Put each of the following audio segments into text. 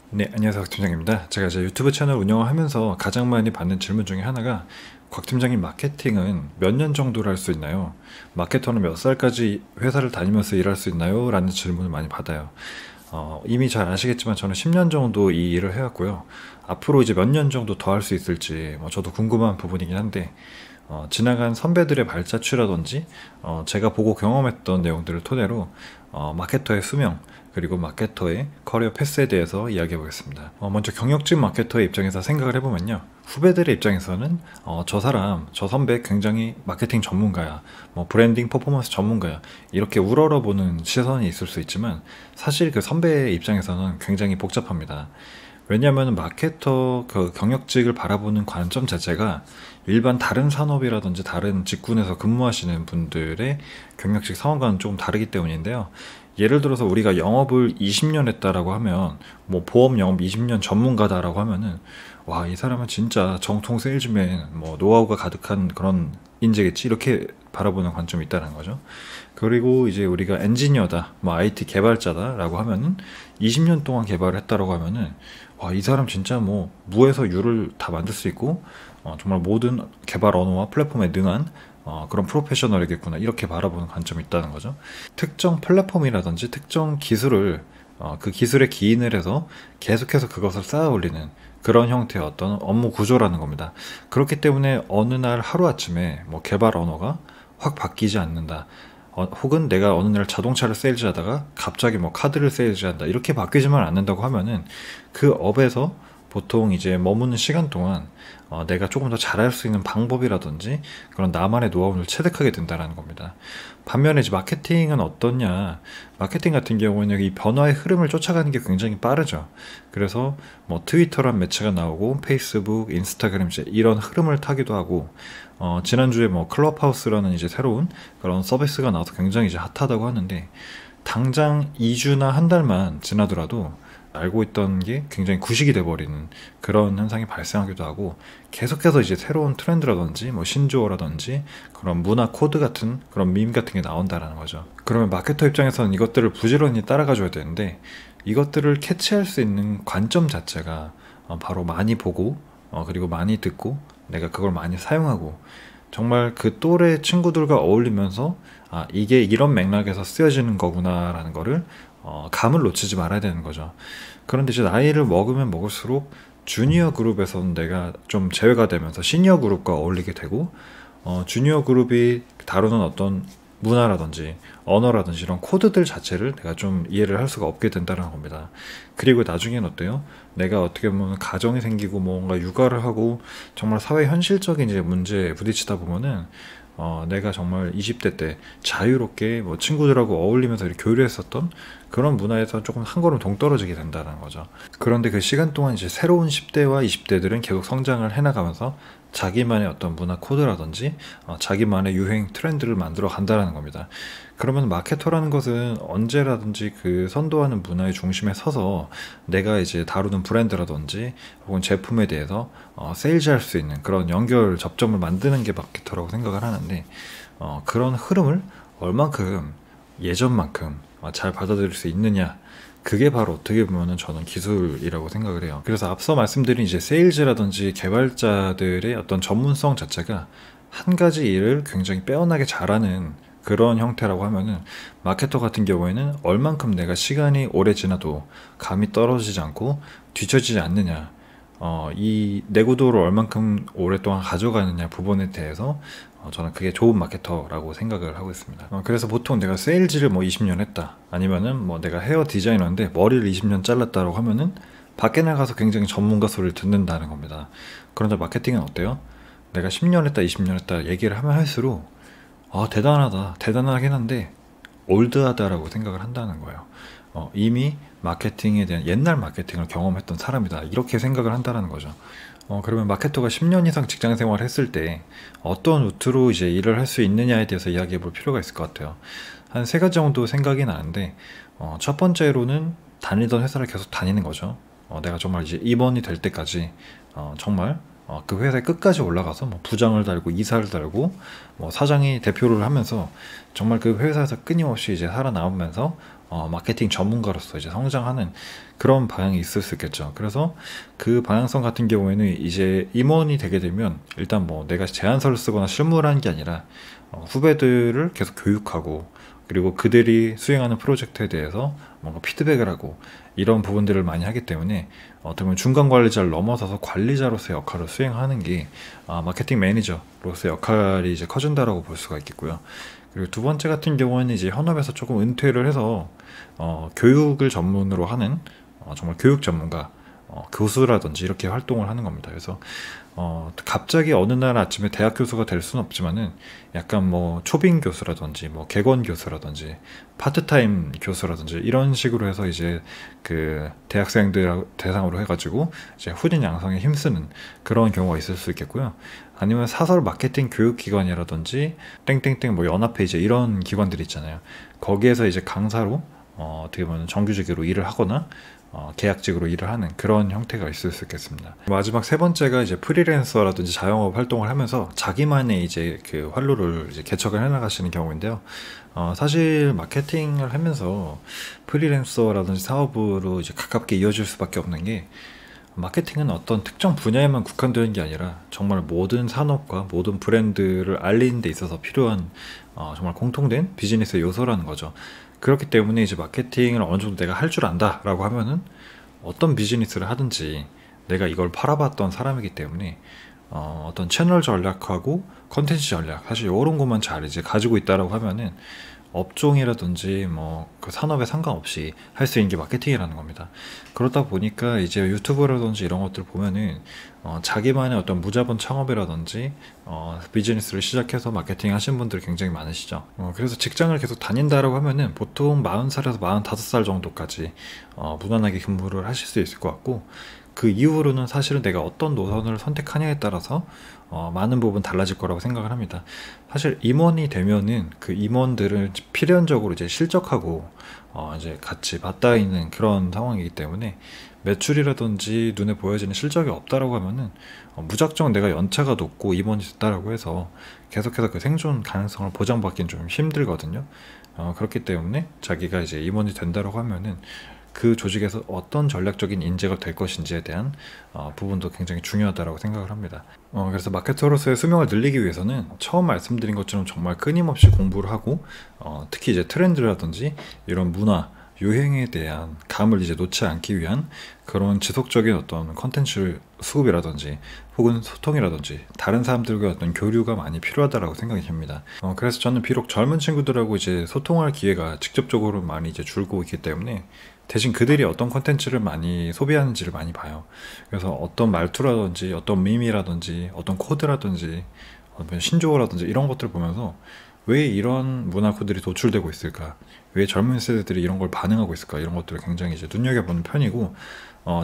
네, 안녕하세요. 곽 팀장입니다. 제가 제 유튜브 채널 운영을 하면서 가장 많이 받는 질문 중에 하나가, 곽 팀장님, 마케팅은 몇 년 정도를 할 수 있나요? 마케터는 몇 살까지 회사를 다니면서 일할 수 있나요? 라는 질문을 많이 받아요. 이미 잘 아시겠지만 저는 10년 정도 이 일을 해왔고요. 앞으로 이제 몇 년 정도 더 할 수 있을지 저도 궁금한 부분이긴 한데, 지나간 선배들의 발자취라든지 제가 보고 경험했던 내용들을 토대로 마케터의 수명, 그리고 마케터의 커리어 패스에 대해서 이야기해 보겠습니다. 먼저 경력직 마케터의 입장에서 생각을 해보면요, 후배들의 입장에서는 저 사람, 저 선배 굉장히 마케팅 전문가야, 브랜딩 퍼포먼스 전문가야, 이렇게 우러러보는 시선이 있을 수 있지만, 사실 그 선배의 입장에서는 굉장히 복잡합니다. 왜냐하면 마케터 그 경력직을 바라보는 관점 자체가 일반 다른 산업이라든지 다른 직군에서 근무하시는 분들의 경력직 상황과는 조금 다르기 때문인데요. 예를 들어서 우리가 영업을 20년 했다라고 하면, 보험 영업 20년 전문가다라고 하면은, 와, 이 사람은 진짜 정통 세일즈맨, 노하우가 가득한 그런 인재겠지, 이렇게 바라보는 관점이 있다는 거죠. 그리고 이제 우리가 엔지니어다, IT 개발자다라고 하면은 20년 동안 개발을 했다라고 하면은, 와, 이 사람 진짜 무에서 유를 다 만들 수 있고, 정말 모든 개발 언어와 플랫폼에 능한 그런 프로페셔널이겠구나, 이렇게 바라보는 관점이 있다는 거죠. 특정 플랫폼이라든지 특정 기술을 그 기술에 기인을 해서 계속해서 그것을 쌓아 올리는 그런 형태의 어떤 업무 구조라는 겁니다. 그렇기 때문에 어느 날 하루아침에 개발 언어가 확 바뀌지 않는다, 혹은 내가 어느 날 자동차를 세일즈하다가 갑자기 카드를 세일즈한다, 이렇게 바뀌지만 않는다고 하면은 그 업에서 보통 이제 머무는 시간 동안 내가 조금 더 잘할 수 있는 방법이라든지 그런 나만의 노하우를 체득하게 된다는 겁니다. 반면에 이제 마케팅은 어떠냐? 마케팅 같은 경우는 이 변화의 흐름을 쫓아가는 게 굉장히 빠르죠. 그래서 트위터란 매체가 나오고 페이스북, 인스타그램, 이제 이런 흐름을 타기도 하고, 지난주에 클럽하우스라는 이제 새로운 그런 서비스가 나와서 굉장히 이제 핫하다고 하는데, 당장 2주나 한 달만 지나더라도 알고 있던 게 굉장히 구식이 돼버리는 그런 현상이 발생하기도 하고, 계속해서 이제 새로운 트렌드라든지 신조어라든지 그런 문화 코드 같은 그런 밈 같은 게 나온다라는 거죠. 그러면 마케터 입장에서는 이것들을 부지런히 따라가 줘야 되는데, 이것들을 캐치할 수 있는 관점 자체가 바로 많이 보고, 그리고 많이 듣고, 내가 그걸 많이 사용하고, 정말 그 또래 친구들과 어울리면서 이게 이런 맥락에서 쓰여지는 거구나 라는 거를 감을 놓치지 말아야 되는 거죠. 그런데 이제 나이를 먹으면 먹을수록 주니어 그룹에서는 내가 좀 제외가 되면서 시니어 그룹과 어울리게 되고, 주니어 그룹이 다루는 어떤 문화라든지 언어라든지 이런 코드들 자체를 내가 좀 이해를 할 수가 없게 된다는 겁니다. 그리고 나중에는 어때요? 내가 어떻게 보면 가정이 생기고 뭔가 육아를 하고 정말 사회 현실적인 이제 문제에 부딪히다 보면은 내가 정말 20대 때 자유롭게 친구들하고 어울리면서 이렇게 교류했었던 그런 문화에서 조금 한 걸음 동떨어지게 된다는 거죠. 그런데 그 시간 동안 이제 새로운 10대와 20대들은 계속 성장을 해나가면서 자기만의 어떤 문화 코드라든지 자기만의 유행 트렌드를 만들어 간다는 겁니다. 그러면 마케터라는 것은 언제라든지 그 선도하는 문화의 중심에 서서 내가 이제 다루는 브랜드라든지 혹은 제품에 대해서 세일즈할 수 있는 그런 연결 접점을 만드는 게 마케터라고 생각을 하는데, 그런 흐름을 얼만큼 예전만큼 잘 받아들일 수 있느냐, 그게 바로 어떻게 보면은 저는 기술이라고 생각을 해요. 그래서 앞서 말씀드린 이제 세일즈라든지 개발자들의 어떤 전문성 자체가 한 가지 일을 굉장히 빼어나게 잘하는 그런 형태라고 하면은, 마케터 같은 경우에는 얼만큼 내가 시간이 오래 지나도 감이 떨어지지 않고 뒤처지지 않느냐, 이 내구도를 얼만큼 오랫동안 가져가느냐 부분에 대해서 저는 그게 좋은 마케터라고 생각을 하고 있습니다. 그래서 보통 내가 세일즈를 20년 했다, 아니면은 내가 헤어 디자이너인데 머리를 20년 잘랐다라고 하면은 밖에 나가서 굉장히 전문가 소리를 듣는다는 겁니다. 그런데 마케팅은 어때요? 내가 10년 했다, 20년 했다 얘기를 하면 할수록 대단하다, 대단하긴 한데 올드하다라고 생각을 한다는 거예요. 이미 마케팅에 대한 옛날 마케팅을 경험했던 사람이다, 이렇게 생각을 한다는 거죠. 그러면 마케터가 10년 이상 직장 생활을 했을 때 어떤 루트로 이제 일을 할 수 있느냐에 대해서 이야기해 볼 필요가 있을 것 같아요. 한 세 가지 정도 생각이 나는데, 첫 번째로는 다니던 회사를 계속 다니는 거죠. 내가 정말 이제 임원이 될 때까지 정말 그 회사의 끝까지 올라가서 뭐 부장을 달고 이사를 달고 뭐 사장이 대표를 하면서 정말 그 회사에서 끊임없이 이제 살아남으면서 마케팅 전문가로서 이제 성장하는 그런 방향이 있을 수 있겠죠. 그래서 그 방향성 같은 경우에는 이제 임원이 되게 되면 일단 뭐 내가 제안서를 쓰거나 실무를 하는 게 아니라 후배들을 계속 교육하고, 그리고 그들이 수행하는 프로젝트에 대해서 뭔가 피드백을 하고, 이런 부분들을 많이 하기 때문에 어떻게 보면 중간 관리자를 넘어서서 관리자로서의 역할을 수행하는 게 마케팅 매니저로서의 역할이 이제 커진다라고 볼 수가 있겠고요. 그리고 두 번째 같은 경우는 이제 현업에서 조금 은퇴를 해서 교육을 전문으로 하는 정말 교육 전문가, 교수라든지 이렇게 활동을 하는 겁니다. 그래서 갑자기 어느 날 아침에 대학 교수가 될 수는 없지만은 약간 뭐 초빙 교수라든지 뭐 객원 교수라든지 파트타임 교수라든지 이런 식으로 해서 이제 그 대학생들 대상으로 해가지고 이제 후진 양성에 힘쓰는 그런 경우가 있을 수 있겠고요. 아니면 사설 마케팅 교육 기관이라든지 땡땡땡 뭐 연합회 이제 이런 기관들이 있잖아요. 거기에서 이제 강사로 어떻게 보면 정규직으로 일을 하거나 계약직으로 일을 하는 그런 형태가 있을 수 있겠습니다. 마지막 세 번째가 이제 프리랜서라든지 자영업 활동을 하면서 자기만의 이제 그 활로를 이제 개척을 해나가시는 경우인데요. 사실 마케팅을 하면서 프리랜서라든지 사업으로 이제 가깝게 이어질 수밖에 없는 게, 마케팅은 어떤 특정 분야에만 국한되는 게 아니라 정말 모든 산업과 모든 브랜드를 알리는 데 있어서 필요한 정말 공통된 비즈니스의 요소라는 거죠. 그렇기 때문에 이제 마케팅을 어느 정도 내가 할 줄 안다 라고 하면은 어떤 비즈니스를 하든지 내가 이걸 팔아봤던 사람이기 때문에 어떤 채널 전략하고 컨텐츠 전략, 사실 이런 것만 잘 이제 가지고 있다라고 하면은 업종이라든지 뭐 그 산업에 상관없이 할 수 있는 게 마케팅이라는 겁니다. 그러다 보니까 이제 유튜브라든지 이런 것들 보면은 자기만의 어떤 무자본 창업이라든지 비즈니스를 시작해서 마케팅 하신 분들 굉장히 많으시죠. 그래서 직장을 계속 다닌다라고 하면은 보통 40살에서 45살 정도까지 무난하게 근무를 하실 수 있을 것 같고, 그 이후로는 사실은 내가 어떤 노선을 선택하냐에 따라서 많은 부분 달라질 거라고 생각을 합니다. 사실 임원이 되면은 그 임원들은 필연적으로 이제 실적하고 이제 같이 맞닿아 있는 그런 상황이기 때문에 매출이라든지 눈에 보여지는 실적이 없다라고 하면은 무작정 내가 연차가 높고 임원이 됐다라고 해서 계속해서 그 생존 가능성을 보장받기는 좀 힘들거든요. 그렇기 때문에 자기가 이제 임원이 된다라고 하면은 그 조직에서 어떤 전략적인 인재가 될 것인지에 대한 부분도 굉장히 중요하다고 생각을 합니다. 그래서 마케터로서의 수명을 늘리기 위해서는 처음 말씀드린 것처럼 정말 끊임없이 공부를 하고 특히 이제 트렌드라든지 이런 문화, 유행에 대한 감을 이제 놓지 않기 위한 그런 지속적인 어떤 컨텐츠 수급이라든지 혹은 소통이라든지 다른 사람들과 어떤 교류가 많이 필요하다라고 생각이 듭니다. 그래서 저는 비록 젊은 친구들하고 이제 소통할 기회가 직접적으로 많이 이제 줄고 있기 때문에 대신 그들이 어떤 컨텐츠를 많이 소비하는지를 많이 봐요. 그래서 어떤 말투라든지 어떤 밈이라든지 어떤 코드라든지 어떤 신조어라든지 이런 것들을 보면서 왜 이런 문화 코드들이 도출되고 있을까, 왜 젊은 세대들이 이런 걸 반응하고 있을까, 이런 것들을 굉장히 이제 눈여겨보는 편이고,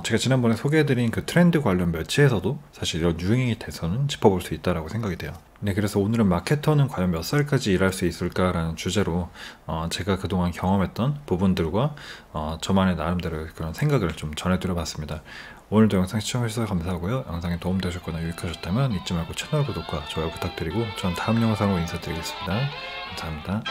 제가 지난번에 소개해드린 그 트렌드 관련 매체에서도 사실 이런 유행에 대해서는 짚어볼 수 있다라고 생각이 돼요. 네, 그래서 오늘은 마케터는 과연 몇 살까지 일할 수 있을까라는 주제로 제가 그동안 경험했던 부분들과 저만의 나름대로 그런 생각을 좀 전해드려봤습니다. 오늘도 영상 시청해주셔서 감사하고요. 영상이 도움되셨거나 유익하셨다면 잊지 말고 채널 구독과 좋아요 부탁드리고 전 다음 영상으로 인사드리겠습니다. 감사합니다.